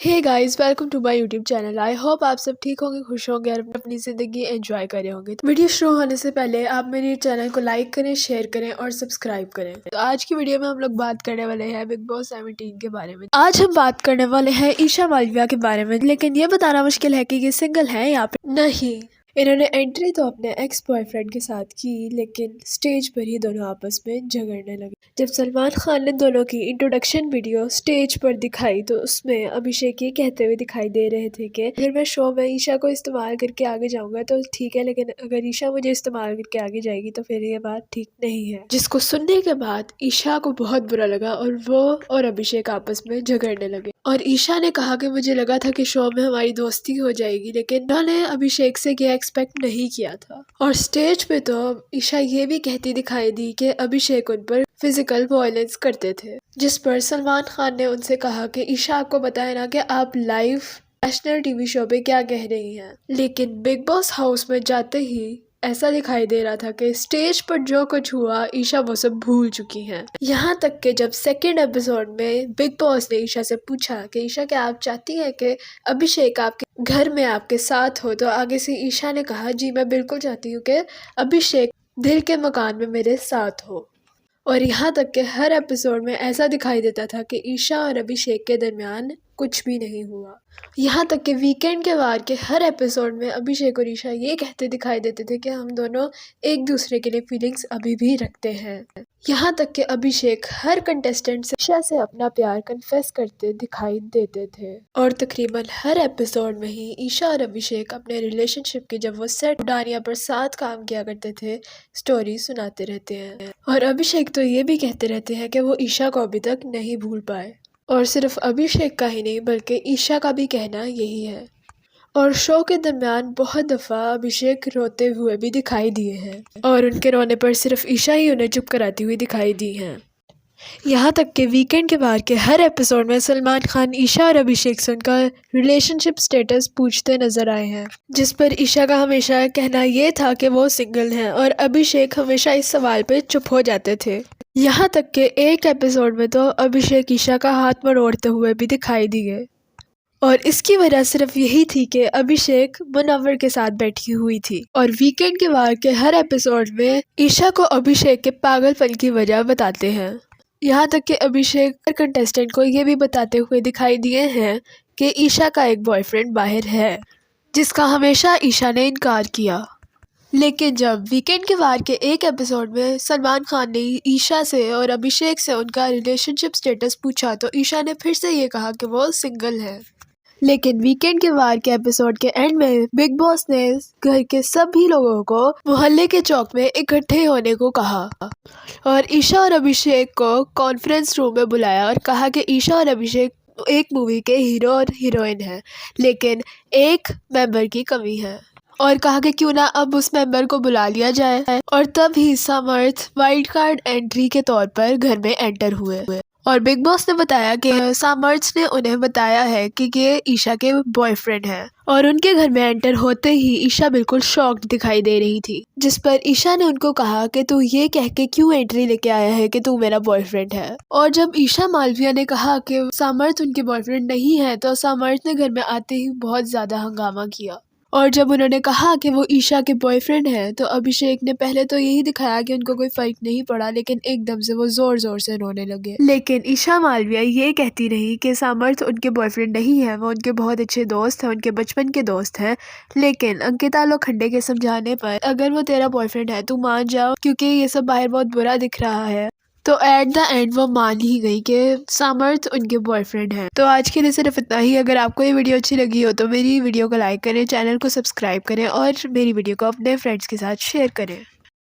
Hey guys, welcome to my YouTube channel. I hope आप सब ठीक होंगे, खुश होंगे और अपनी ज़िंदगी एंजॉय कर रहे होंगे। तो वीडियो शुरू होने से पहले आप मेरे चैनल को लाइक करें, शेयर करें और सब्सक्राइब करें। तो आज की वीडियो में हम लोग बात करने वाले हैं बिग बॉस 17 के बारे में। आज हम बात करने वाले हैं ईशा मालविया के बारे में, लेकिन ये बताना मुश्किल है कि ये सिंगल है या फिर नहीं। इन्होंने एंट्री तो अपने एक्स बॉयफ्रेंड के साथ की, लेकिन स्टेज पर ही दोनों आपस में झगड़ने लगे। जब सलमान खान ने दोनों की इंट्रोडक्शन वीडियो स्टेज पर दिखाई तो उसमें अभिषेक ये कहते हुए दिखाई दे रहे थे कि अगर मैं शो में ईशा को इस्तेमाल करके आगे जाऊंगा तो ठीक है, लेकिन अगर ईशा मुझे इस्तेमाल करके आगे जाएगी तो फिर ये बात ठीक नहीं है। जिसको सुनने के बाद ईशा को बहुत बुरा लगा और वो और अभिषेक आपस में झगड़ने लगे। और ईशा ने कहा कि मुझे लगा था कि शो में हमारी दोस्ती हो जाएगी, लेकिन उन्होंने अभिषेक से ये एक्सपेक्ट नहीं किया था। और स्टेज पे तो ईशा ये भी कहती दिखाई दी कि अभिषेक उन पर फिजिकल वायलेंस करते थे, जिस पर सलमान खान ने उनसे कहा कि ईशा आपको पता है ना कि आप लाइव नेशनल टीवी शो पे क्या कह रही हैं। लेकिन बिग बॉस हाउस में जाते ही ऐसा दिखाई दे रहा था कि स्टेज पर जो कुछ हुआ ईशा वो सब भूल चुकी हैं। यहाँ तक कि जब सेकेंड एपिसोड में बिग बॉस ने ईशा से पूछा कि ईशा क्या आप चाहती हैं कि अभिषेक आपके घर में आपके साथ हो, तो आगे से ईशा ने कहा जी मैं बिल्कुल चाहती हूँ कि अभिषेक दिल के मकान में मेरे साथ हो। और यहाँ तक कि हर एपिसोड में ऐसा दिखाई देता था कि ईशा और अभिषेक के दरमियान कुछ भी नहीं हुआ। यहाँ तक कि वीकेंड के वार के हर एपिसोड में अभिषेक और ईशा ये कहते दिखाई देते थे कि हम दोनों एक दूसरे के लिए फीलिंग्स अभी भी रखते हैं। यहाँ तक कि अभिषेक हर कंटेस्टेंट से ईशा से अपना प्यार कन्फेस करते दिखाई देते थे। और तकरीबन हर एपिसोड में ही ईशा और अभिषेक अपने रिलेशनशिप की जब वो सेट उड़ानिया पर साथ काम किया करते थे स्टोरी सुनाते रहते हैं। और अभिषेक तो ये भी कहते रहते हैं कि वो ईशा को अभी तक नहीं भूल पाए। और सिर्फ अभिषेक का ही नहीं बल्कि ईशा का भी कहना यही है। और शो के दरमियान बहुत दफ़ा अभिषेक रोते हुए भी दिखाई दिए हैं और उनके रोने पर सिर्फ ईशा ही उन्हें चुप कराती हुई दिखाई दी हैं। यहाँ तक कि वीकेंड के बाद के हर एपिसोड में सलमान खान ईशा और अभिषेक से उनका रिलेशनशिप स्टेटस पूछते नजर आए हैं, जिस पर ईशा का हमेशा कहना ये था कि वो सिंगल हैं और अभिषेक हमेशा इस सवाल पे चुप हो जाते थे। यहाँ तक कि एक एपिसोड में तो अभिषेक ईशा का हाथ मरोड़ते हुए भी दिखाई दिए और इसकी वजह सिर्फ यही थी कि अभिषेक मुनव्वर के साथ बैठी हुई थी। और वीकेंड के वार के हर एपिसोड में ईशा को अभिषेक के पागलपन की वजह बताते हैं। यहाँ तक कि अभिषेक हर कंटेस्टेंट को ये भी बताते हुए दिखाई दिए हैं कि ईशा का एक बॉयफ्रेंड बाहर है, जिसका हमेशा ईशा ने इनकार किया। लेकिन जब वीकेंड के वार के एक एपिसोड में सलमान खान ने ईशा से और अभिषेक से उनका रिलेशनशिप स्टेटस पूछा तो ईशा ने फिर से ये कहा कि वो सिंगल है। लेकिन वीकेंड के वार के एपिसोड के एंड में बिग बॉस ने घर के सभी लोगों को मोहल्ले के चौक में इकट्ठे होने को कहा और ईशा और अभिषेक को कॉन्फ्रेंस रूम में बुलाया और कहा कि ईशा और अभिषेक एक मूवी के हीरो और हीरोइन हैं, लेकिन एक मेंबर की कमी है। और कहा कि क्यों ना अब उस मेंबर को बुला लिया जाए। और तब ही सामर्थ वाइल्ड कार्ड एंट्री के तौर पर घर में एंटर हुए और बिग बॉस ने बताया कि सामर्थ ने उन्हें बताया है कि ये ईशा के बॉयफ्रेंड हैं। और उनके घर में एंटर होते ही ईशा बिल्कुल शॉक्ड दिखाई दे रही थी, जिस पर ईशा ने उनको कहा कि तू ये कह के क्यों एंट्री लेके आया है कि तू मेरा बॉयफ्रेंड है। और जब ईशा मालविया ने कहा कि सामर्थ उनके बॉयफ्रेंड नहीं है तो सामर्थ ने घर में आते ही बहुत ज्यादा हंगामा किया। और जब उन्होंने कहा कि वो ईशा के बॉयफ्रेंड हैं तो अभिषेक ने पहले तो यही दिखाया कि उनको कोई फर्क नहीं पड़ा, लेकिन एकदम से वो जोर जोर से रोने लगे। लेकिन ईशा मालविया ये कहती रही कि सामर्थ उनके बॉयफ्रेंड नहीं है, वो उनके बहुत अच्छे दोस्त हैं, उनके बचपन के दोस्त हैं। लेकिन अंकिता लोखंडे के समझाने पर अगर वो तेरा बॉयफ्रेंड है तू मान जाओ, क्योंकि ये सब बाहर बहुत बुरा दिख रहा है। तो एट द एंड वो मान ही गई कि सामर्थ उनके बॉयफ्रेंड है। तो आज के लिए सिर्फ इतना ही। अगर आपको ये वीडियो अच्छी लगी हो तो मेरी वीडियो को लाइक करें, चैनल को सब्सक्राइब करें और मेरी वीडियो को अपने फ्रेंड्स के साथ शेयर करें।